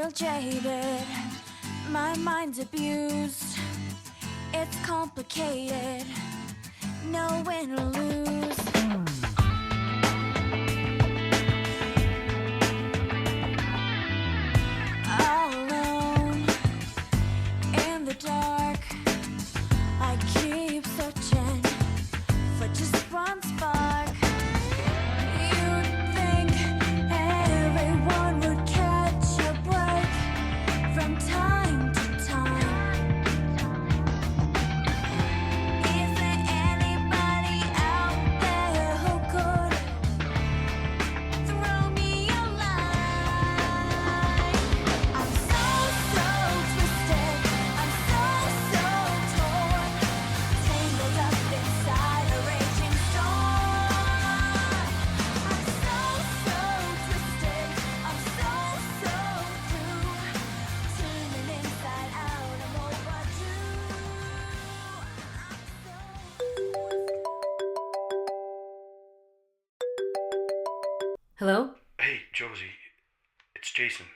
feel jaded, my mind's abused. It's complicated, no win or lose. All alone in the dark, I keep searching for just one spark. You'd think everyone would catch a break from time to time. Is there anybody out there who could throw me a line? I'm so twisted, I'm so torn, tangled up inside a raging storm. I'm so twisted, I'm so through, turning inside out, I'm overdue. Hello? Hey, Josie. It's Jason.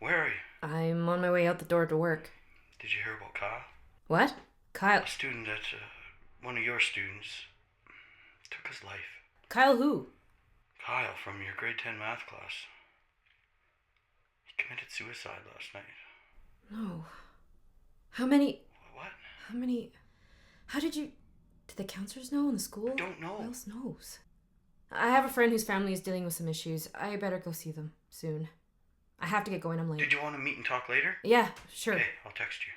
Where are you? I'm on my way out the door to work. Did you hear about Kyle? What? Kyle? A student that, one of your students, took his life. Kyle who? Kyle from your grade 10 math class. He committed suicide last night. No. How many... What? How did you... Did the counselors know in the school? I don't know. Who else knows? I have a friend whose family is dealing with some issues. I better go see them soon. I have to get going, I'm late. Did you want to meet and talk later? Yeah, sure. Okay, I'll text you.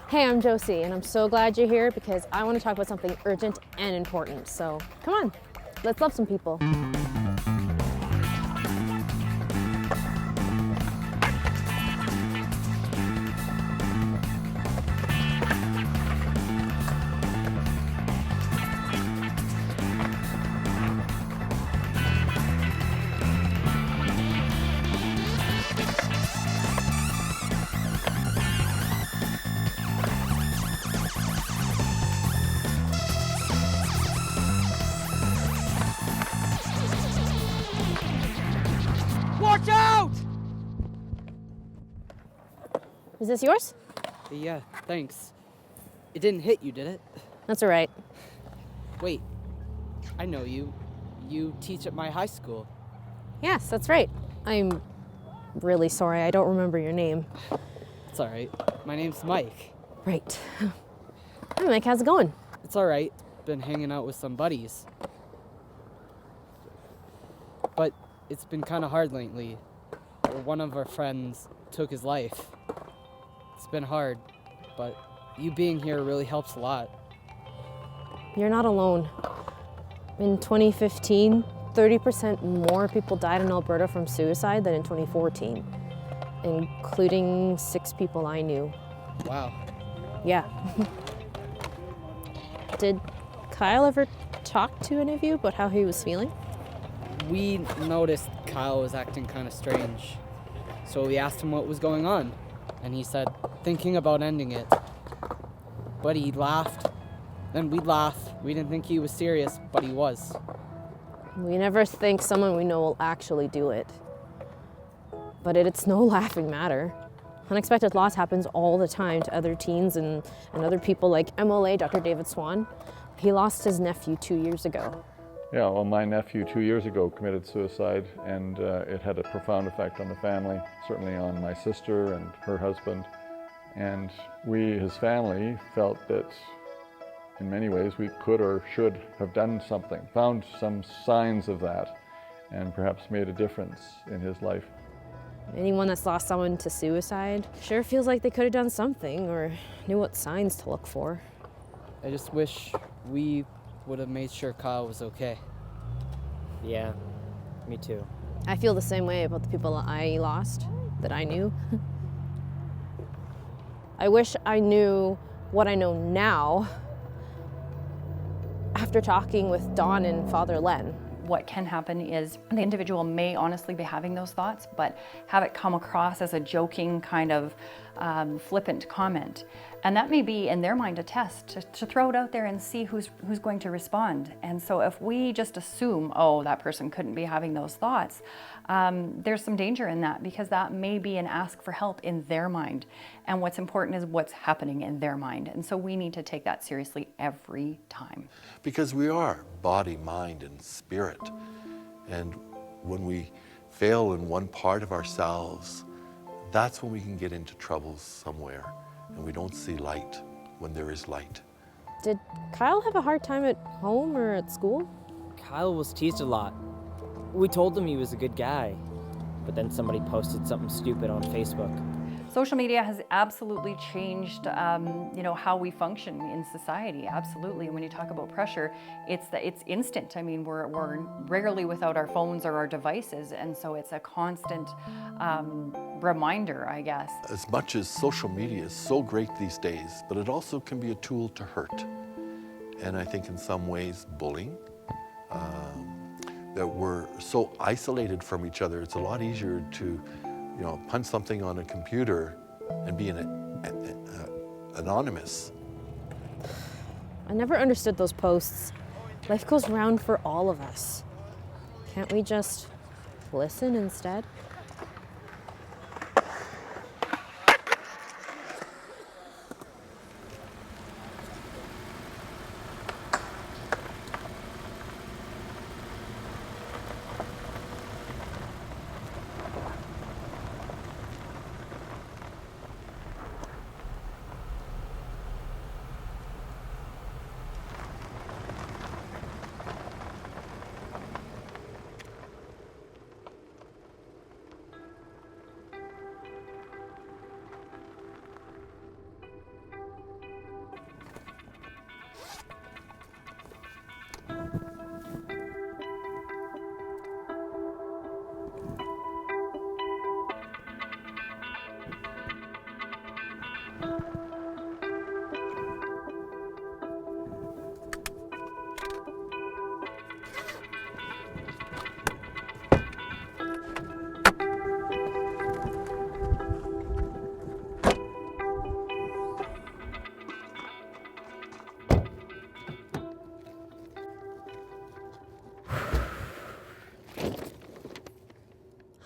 Hey, I'm Josie, and I'm so glad you're here because I want to talk about something urgent and important. So come on, let's love some people. Watch out! Is this yours? Yeah, thanks. It didn't hit you, did it? That's all right. Wait, I know you. You teach at my high school. Yes, that's right. I'm really sorry. I don't remember your name. It's all right. My name's Mike. Right. Hi, Mike. How's it going? It's all right. Been hanging out with some buddies. But it's been kind of hard lately. One of our friends took his life. It's been hard, but you being here really helps a lot. You're not alone. In 2015, 30% more people died in Alberta from suicide than in 2014, including 6 people I knew. Wow. Yeah. Did Kyle ever talk to any of you about how he was feeling? We noticed Kyle was acting kind of strange, so we asked him what was going on, and he said, thinking about ending it. But he laughed, then we'd laugh. We didn't think he was serious, but he was. We never think someone we know will actually do it. But it's no laughing matter. Unexpected loss happens all the time to other teens and other people like MLA Dr. David Swan. He lost his nephew 2 years ago. Yeah, well, my nephew 2 years ago committed suicide, and it had a profound effect on the family, certainly on my sister and her husband. And we, his family, felt that in many ways we could or should have done something, found some signs of that, and perhaps made a difference in his life. Anyone that's lost someone to suicide sure feels like they could have done something or knew what signs to look for. I just wish we would have made sure Kyle was okay. Yeah, me too. I feel the same way about the people I lost, that I knew. I wish I knew what I know now after talking with Dawn and Father Len. What can happen is the individual may honestly be having those thoughts, but have it come across as a joking kind of flippant comment. And that may be in their mind a test to throw it out there and see who's going to respond. And so if we just assume, oh, that person couldn't be having those thoughts, there's some danger in that, because that may be an ask for help in their mind. And what's important is what's happening in their mind. And so we need to take that seriously every time. Because we are body, mind, and spirit. And when we fail in one part of ourselves, that's when we can get into trouble somewhere. And we don't see light when there is light. Did Kyle have a hard time at home or at school? Kyle was teased a lot. We told him he was a good guy, but then somebody posted something stupid on Facebook. Social media has absolutely changed, how we function in society. Absolutely. And when you talk about pressure, it's instant. I mean, we're rarely without our phones or our devices, and so it's a constant reminder, I guess. As much as social media is so great these days, but it also can be a tool to hurt. And I think in some ways, bullying, that we're so isolated from each other, it's a lot easier to punch something on a computer and be anonymous. I never understood those posts. Life goes round for all of us. Can't we just listen instead?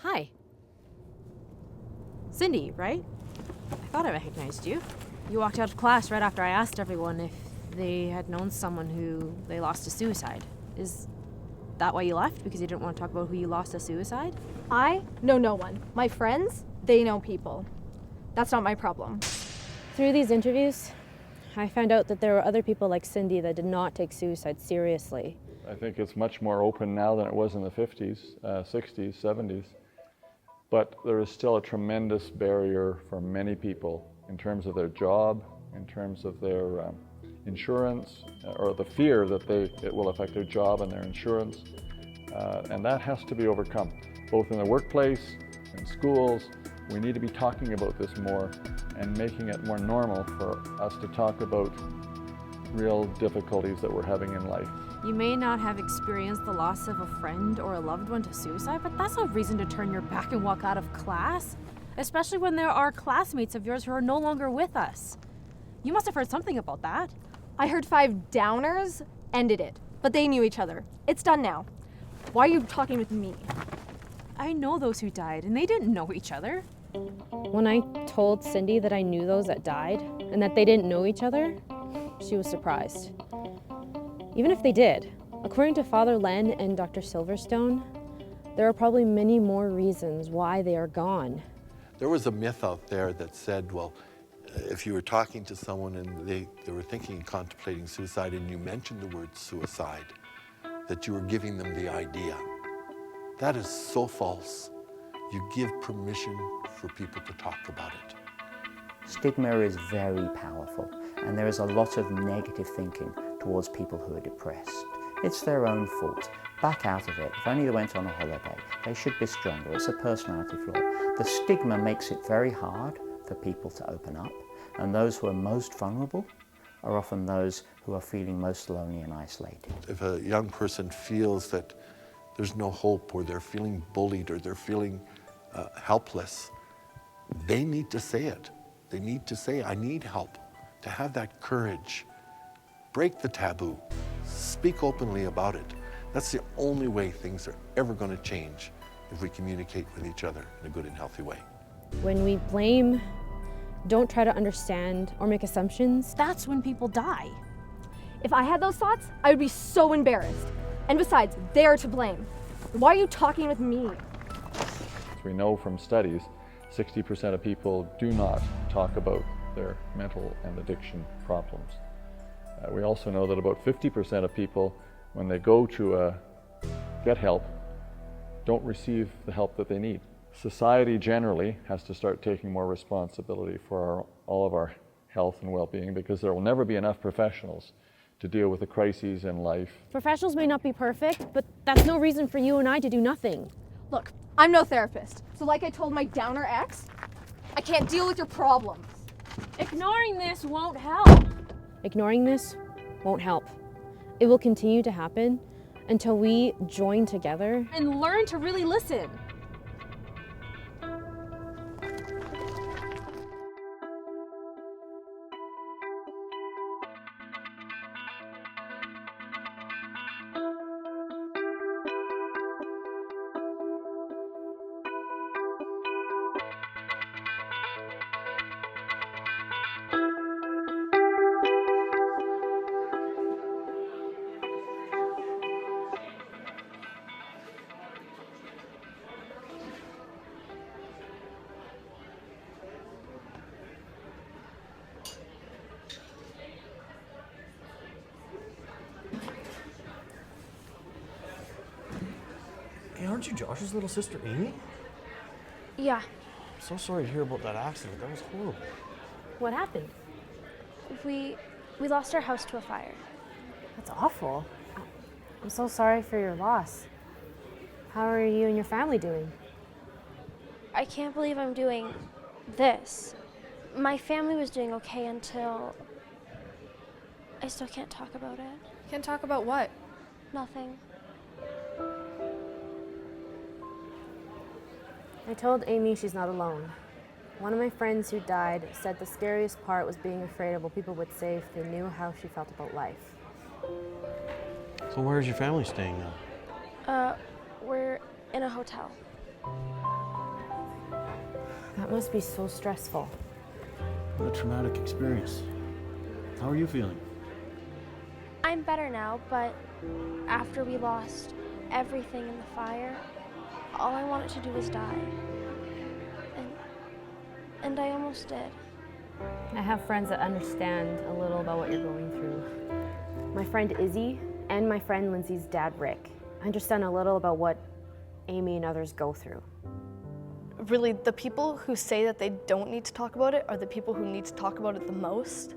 Hi. Cindy, right? I thought I recognized you. You walked out of class right after I asked everyone if they had known someone who they lost to suicide. Is that why you left? Because you didn't want to talk about who you lost to suicide? I know no one. My friends, they know people. That's not my problem. Through these interviews, I found out that there were other people like Cindy that did not take suicide seriously. I think it's much more open now than it was in the 50s, 60s, 70s. But there is still a tremendous barrier for many people in terms of their job, in terms of their insurance, or the fear that it will affect their job and their insurance. And that has to be overcome, both in the workplace, in schools. We need to be talking about this more and making it more normal for us to talk about real difficulties that we're having in life. You may not have experienced the loss of a friend or a loved one to suicide, but that's no reason to turn your back and walk out of class, especially when there are classmates of yours who are no longer with us. You must have heard something about that. I heard 5 downers ended it, but they knew each other. It's done now. Why are you talking with me? I know those who died, and they didn't know each other. When I told Cindy that I knew those that died and that they didn't know each other, she was surprised. Even if they did, according to Father Len and Dr. Silverstone, there are probably many more reasons why they are gone. There was a myth out there that said, well, if you were talking to someone and they were thinking and contemplating suicide and you mentioned the word suicide, that you were giving them the idea. That is so false. You give permission for people to talk about it. Stigma is very powerful, and there is a lot of negative thinking towards people who are depressed. It's their own fault. Back out of it. If only they went on a holiday. They should be stronger. It's a personality flaw. The stigma makes it very hard for people to open up, And those who are most vulnerable are often those who are feeling most lonely and isolated. If a young person feels that there's no hope, or they're feeling bullied, or they're feeling helpless, they need to say it. They need to say, I need help. To have that courage, break the taboo, speak openly about it. That's the only way things are ever going to change, if we communicate with each other in a good and healthy way. When we blame, don't try to understand, or make assumptions, That's when people die. If I had those thoughts, I would be so embarrassed. And besides, they're to blame. Why are you talking with me? As we know from studies, 60% of people do not talk about their mental and addiction problems. We also know that about 50% of people, when they go to get help, don't receive the help that they need. Society generally has to start taking more responsibility for all of our health and well-being, because there will never be enough professionals to deal with the crises in life. professionals may not be perfect, but that's no reason for you and I to do nothing. Look, I'm no therapist. So like I told my downer ex, I can't deal with your problems. Ignoring this won't help. Ignoring this won't help. It will continue to happen until we join together. And learn to really listen. Hey, aren't you Josh's little sister, Amy? Yeah, I'm so sorry to hear about that accident. That was horrible. What happened? we lost our house to a fire. That's awful. I'm so sorry for your loss. How are you and your family doing? I can't believe I'm doing this. My family was doing okay until I still can't talk about it. Can't talk about what? Nothing. I told Amy she's not alone. One of my friends who died said the scariest part was being afraid of what people would say if they knew how she felt about life. So where's your family staying now? We're in a hotel. That must be so stressful. What a traumatic experience. How are you feeling? I'm better now, but after we lost everything in the fire, all I wanted to do was die. And I almost did. I have friends that understand a little about what you're going through. My friend Izzy and my friend Lindsay's dad, Rick, understand a little about what Amy and others go through. Really, the people who say that they don't need to talk about it are the people who need to talk about it the most.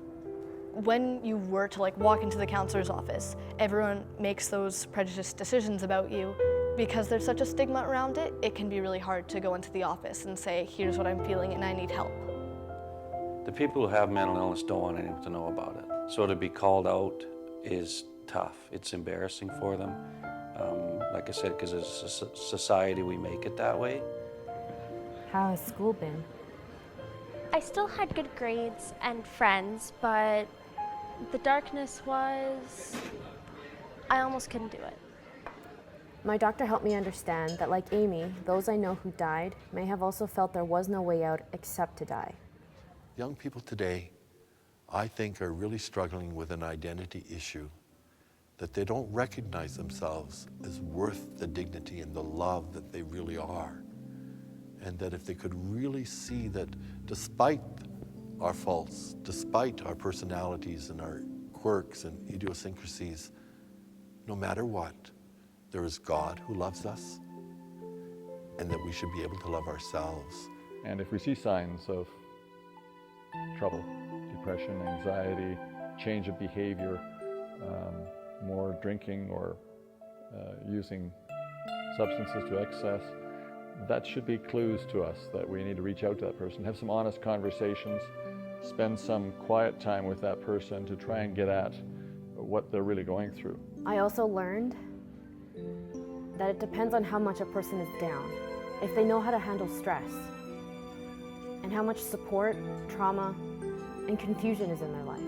When you were to walk into the counselor's office, everyone makes those prejudiced decisions about you. Because there's such a stigma around it, it can be really hard to go into the office and say, here's what I'm feeling and I need help. The people who have mental illness don't want anyone to know about it. So to be called out is tough. It's embarrassing for them. Like I said, because as a society, we make it that way. How has school been? I still had good grades and friends, but the darkness was... I almost couldn't do it. My doctor helped me understand that, like Amy, those I know who died may have also felt there was no way out except to die. Young people today, I think, are really struggling with an identity issue, that they don't recognize themselves as worth the dignity and the love that they really are. And that if they could really see that despite our faults, despite our personalities and our quirks and idiosyncrasies, no matter what, there is God who loves us, and that we should be able to love ourselves. And if we see signs of trouble, depression, anxiety, change of behavior, more drinking or using substances to excess, that should be clues to us that we need to reach out to that person, have some honest conversations, spend some quiet time with that person to try and get at what they're really going through. I also learned that it depends on how much a person is down, if they know how to handle stress, and how much support, trauma, and confusion is in their life.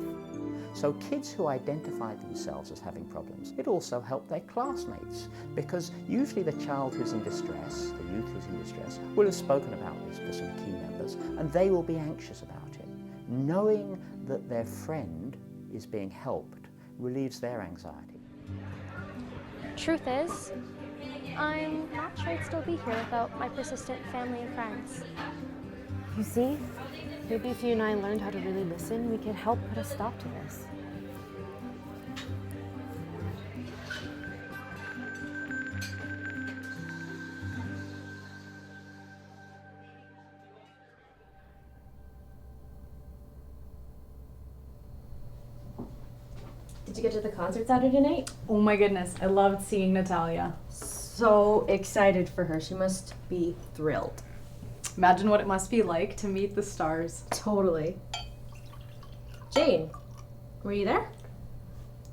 So kids who identify themselves as having problems, it also helped their classmates, because usually the child who's in distress, the youth who's in distress, will have spoken about this to some key members, and they will be anxious about it. Knowing that their friend is being helped relieves their anxiety. Truth is, I'm not sure I'd still be here without my persistent family and friends. You see, maybe if you and I learned how to really listen, we could help put a stop to this. Did you get to the concert Saturday night? Oh my goodness, I loved seeing Natalia. So excited for her. She must be thrilled. Imagine what it must be like to meet the stars. Totally. Jane, were you there?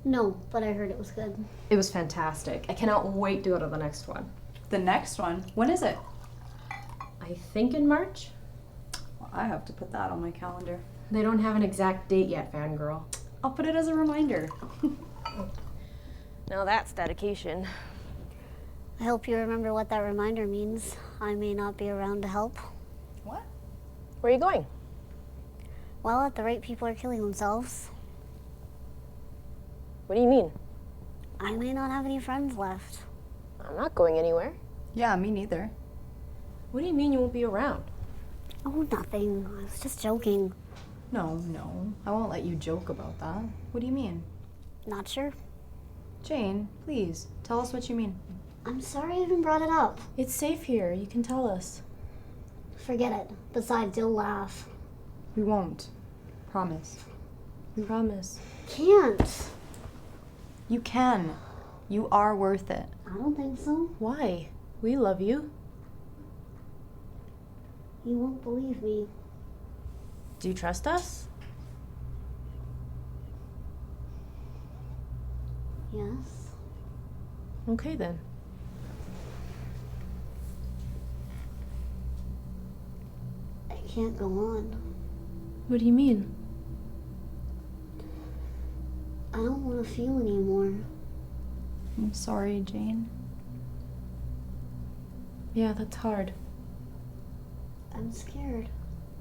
No, but I heard it was good. It was fantastic. I cannot wait to go to the next one. The next one? When is it? I think in March. Well, I have to put that on my calendar. They don't have an exact date yet, fangirl. I'll put it as a reminder. Now that's dedication. I hope you remember what that reminder means. I may not be around to help. What? Where are you going? Well, at the rate people are killing themselves, What do you mean? I may not have any friends left. I'm not going anywhere. Yeah, me neither. What do you mean you won't be around? Oh, nothing. I was just joking. No, I won't let you joke about that. What do you mean? Not sure. Jane, please, tell us what you mean. I'm sorry I even brought it up. It's safe here. You can tell us. Forget it. Besides, you'll laugh. We won't. Promise. We promise. Can't. You can. You are worth it. I don't think so. Why? We love you. You won't believe me. Do you trust us? Yes. Okay then. I can't go on. What do you mean? I don't want to feel anymore. I'm sorry, Jane. Yeah, that's hard. I'm scared.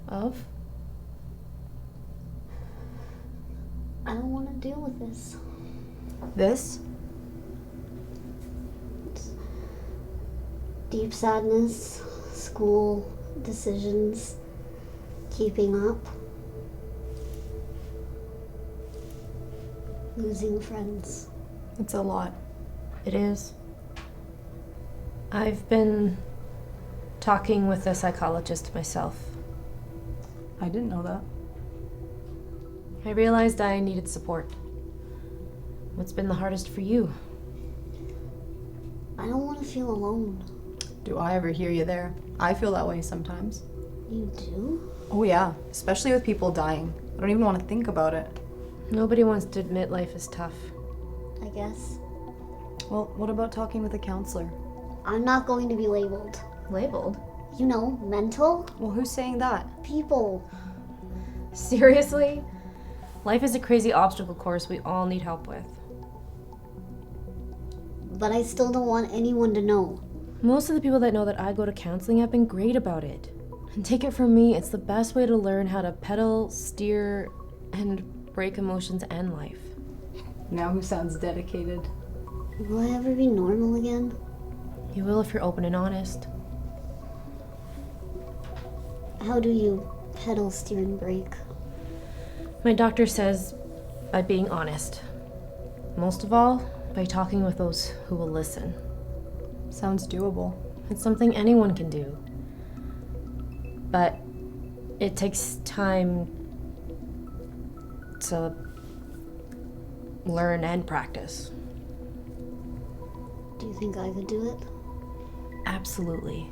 Of? I don't want to deal with this. This? Deep sadness, school, decisions, keeping up, losing friends. It's a lot. It is. I've been talking with a psychologist myself. I didn't know that. I realized I needed support. What's been the hardest for you? I don't want to feel alone. Do I ever hear you there? I feel that way sometimes. You do? Oh yeah, especially with people dying. I don't even want to think about it. Nobody wants to admit life is tough. I guess. Well, what about talking with a counselor? I'm not going to be labeled. Labeled? You know, mental? Well, who's saying that? People. Seriously? Life is a crazy obstacle course we all need help with. But I still don't want anyone to know. Most of the people that know that I go to counseling have been great about it. And take it from me, it's the best way to learn how to pedal, steer, and break emotions and life. Now who sounds dedicated? Will I ever be normal again? You will if you're open and honest. How do you pedal, steer, and brake? My doctor says by being honest. Most of all, by talking with those who will listen. Sounds doable. It's something anyone can do. But it takes time to learn and practice. Do you think I could do it? Absolutely.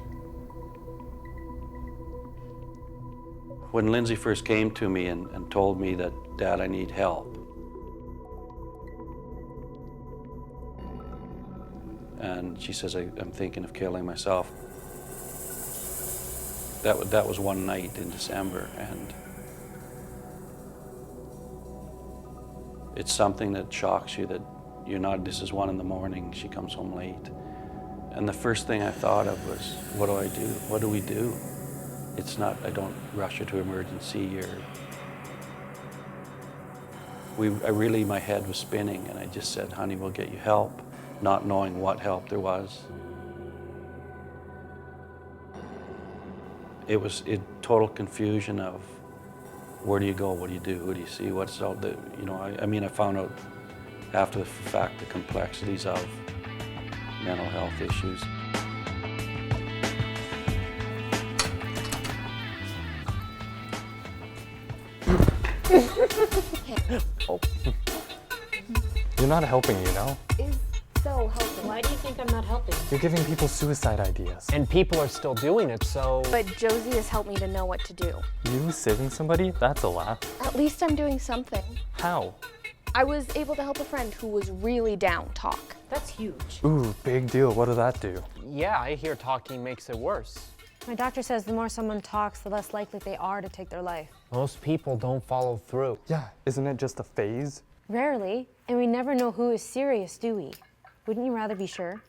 When Lindsey first came to me and told me that, Dad, I need help, and she says, I'm thinking of killing myself. That was one night in December, and it's something that shocks you that this is 1 a.m, she comes home late. And the first thing I thought of was, what do I do? What do we do? It's not, I don't rush her to emergency my head was spinning, and I just said, honey, we'll get you help, not knowing what help there was. It was total confusion of, where do you go, what do you do, who do you see, what's out there, I found out after the fact the complexities of mental health issues. Oh. You're not helping, Is so helpful. Why do you think I'm not helping? You're giving people suicide ideas. And people are still doing it, so... But Josie has helped me to know what to do. You saving somebody? That's a laugh. At least I'm doing something. How? I was able to help a friend who was really down talk. That's huge. Ooh, big deal. What did that do? Yeah, I hear talking makes it worse. My doctor says the more someone talks, the less likely they are to take their life. Most people don't follow through. Yeah, isn't it just a phase? Rarely, and we never know who is serious, do we? Wouldn't you rather be sure?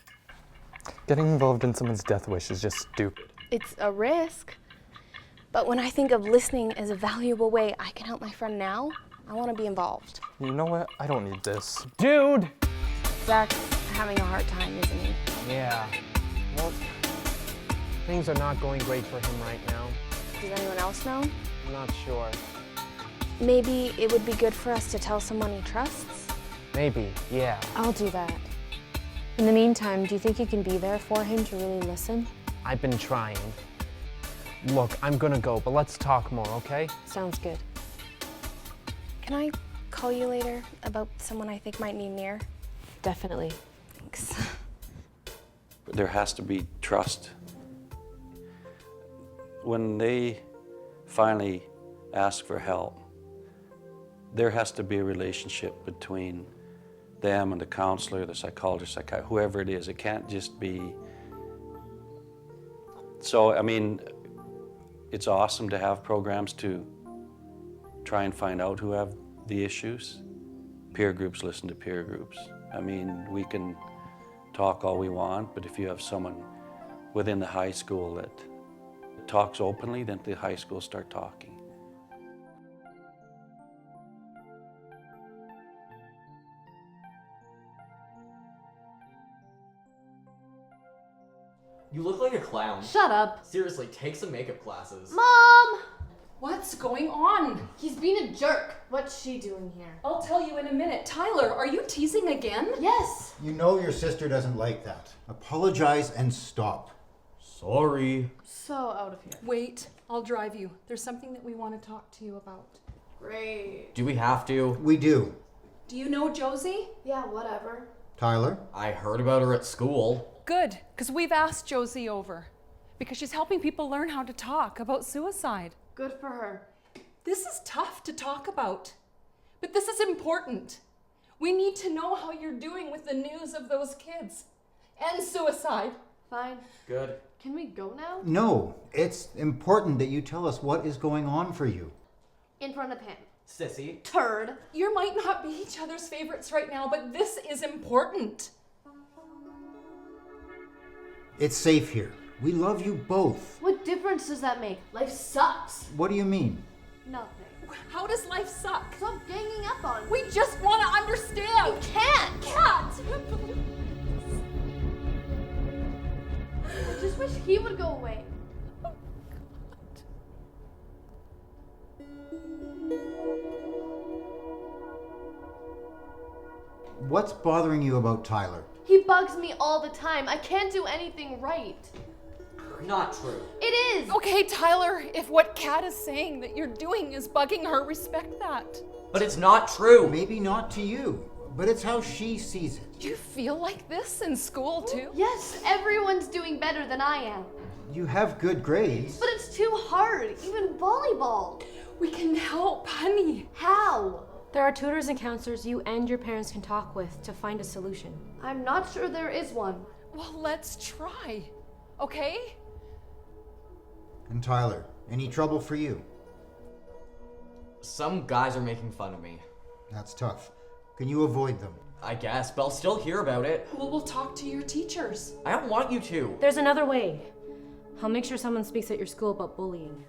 Getting involved in someone's death wish is just stupid. It's a risk. But when I think of listening as a valuable way I can help my friend now, I want to be involved. You know what? I don't need this. Dude! Zach's having a hard time, isn't he? Yeah. Well, things are not going great for him right now. Does anyone else know? I'm not sure. Maybe it would be good for us to tell someone he trusts? Maybe, yeah. I'll do that. In the meantime, do you think you can be there for him to really listen? I've been trying. Look, I'm gonna go, but let's talk more, okay? Sounds good. Can I call you later about someone I think might need an ear? Definitely. Thanks. There has to be trust. When they finally ask for help, there has to be a relationship between them and the counselor, the psychologist, whoever it is. It can't just be. So, it's awesome to have programs to try and find out who have the issues. Peer groups listen to peer groups. We can talk all we want, but if you have someone within the high school that talks openly, then the high schools start talking. You look like a clown. Shut up. Seriously, take some makeup classes. Mom! What's going on? He's being a jerk. What's she doing here? I'll tell you in a minute. Tyler, are you teasing again? Yes. You know your sister doesn't like that. Apologize and stop. Sorry. So out of here. Wait, I'll drive you. There's something that we want to talk to you about. Great. Do we have to? We do. Do you know Josie? Yeah, whatever. Tyler? I heard about her at school. Good, because we've asked Josie over. Because she's helping people learn how to talk about suicide. Good for her. This is tough to talk about, but this is important. We need to know how you're doing with the news of those kids and suicide. Fine. Good. Can we go now? No, it's important that you tell us what is going on for you. In front of him. Sissy. Turd. You might not be each other's favorites right now, but this is important. It's safe here. We love you both. What difference does that make? Life sucks. What do you mean? Nothing. How does life suck? Stop ganging up on me. We just want to understand. You can't. Can't. I just wish he would go away. What's bothering you about Tyler? He bugs me all the time. I can't do anything right. Not true. It is. Okay, Tyler, if what Kat is saying that you're doing is bugging her, respect that. But it's not true. Maybe not to you, but it's how she sees it. You feel like this in school too? Yes, everyone's doing better than I am. You have good grades. But it's too hard, even volleyball. We can help, honey. How? There are tutors and counselors you and your parents can talk with to find a solution. I'm not sure there is one. Well, let's try, okay? And Tyler, any trouble for you? Some guys are making fun of me. That's tough. Can you avoid them? I guess, but I'll still hear about it. Well, we'll talk to your teachers. I don't want you to. There's another way. I'll make sure someone speaks at your school about bullying.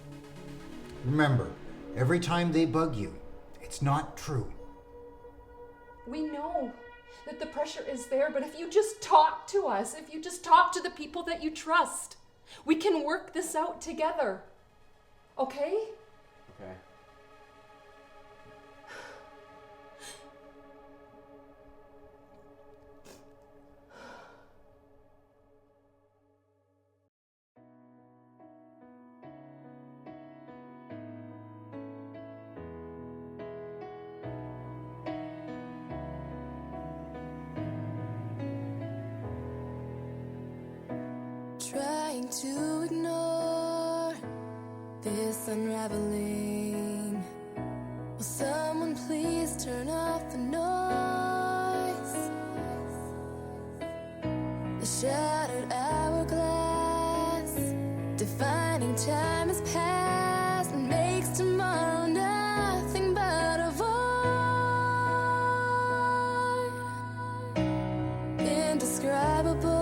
Remember, every time they bug you, it's not true. We know that the pressure is there, but if you just talk to us, if you just talk to the people that you trust, we can work this out together. Okay? Okay. Trying to ignore this unraveling. Will someone please turn off the noise? The shattered hourglass, defining time has passed, and makes tomorrow nothing but a void. Indescribable.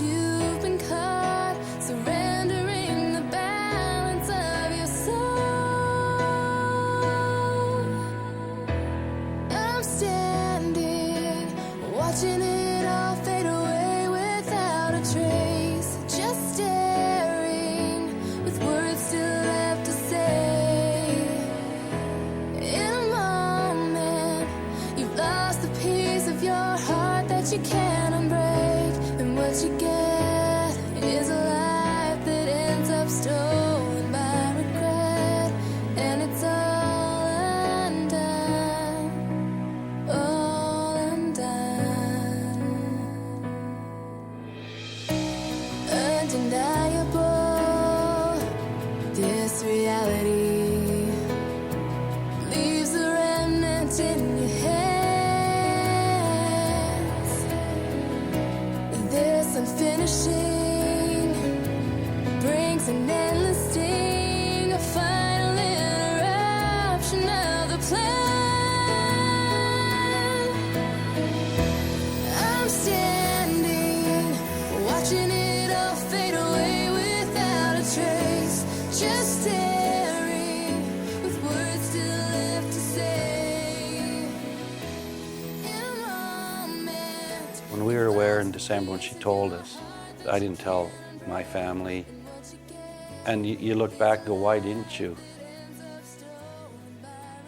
You've been caught, surrendering the balance of your soul. I'm standing, watching it all fade away without a trace. Just staring, with words still left to say. In a moment, you've lost the piece of your heart that you can't unbreak. And what you get is a life that ends up stolen by regret. And it's all undone, all undone. Undeniable, this reality leaves a remnant in your head. This unfinishing brings an endless sting, a final interruption of the plan. I'm standing, watching it all fade away without a trace, just staring, with words still left to say. In a moment. When we were aware in December when she told us, I didn't tell my family. And you look back and go, why didn't you?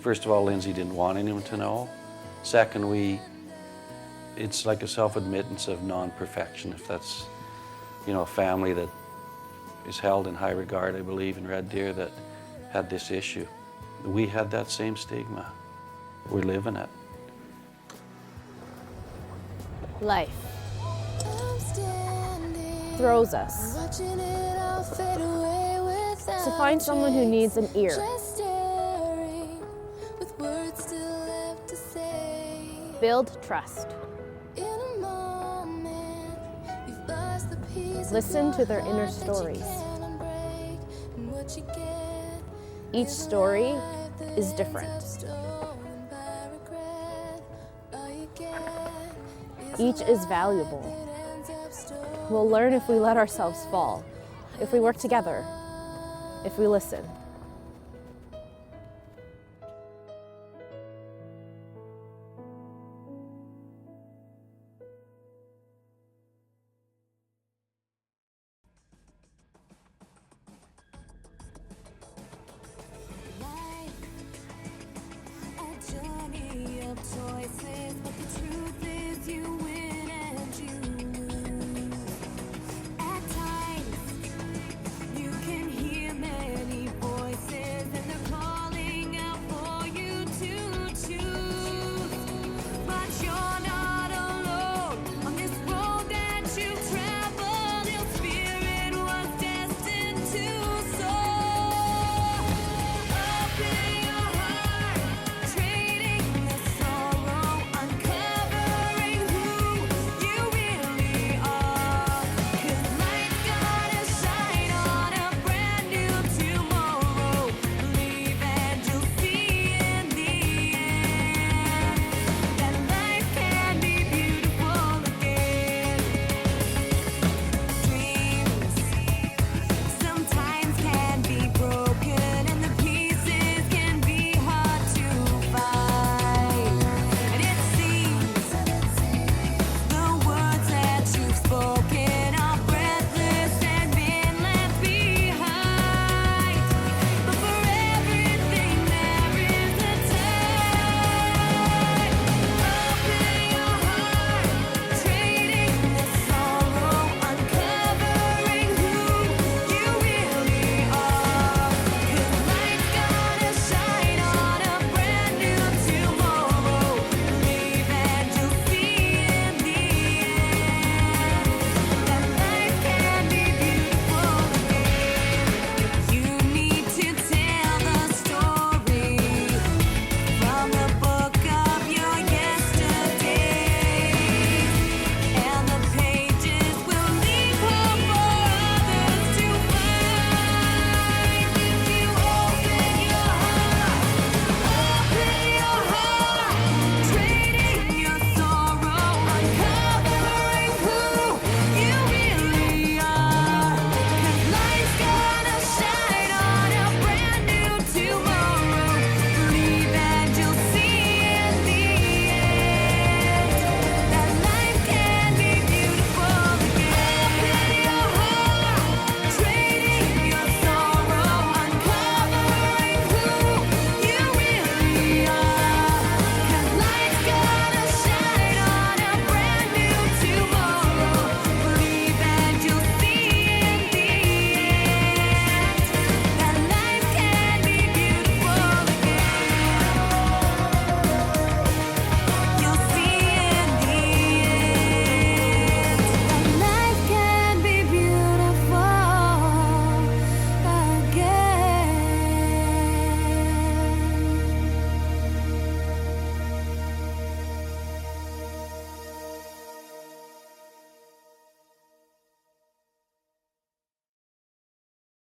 First of all, Lindsey didn't want anyone to know. Second, it's like a self-admittance of non-perfection, if that's, a family that is held in high regard, I believe, in Red Deer that had this issue. We had that same stigma. We're living it. Life throws us to find someone who needs an ear. Build trust. Listen to their inner stories. Each story is different. Each is valuable. We'll learn if we let ourselves fall, if we work together, if we listen.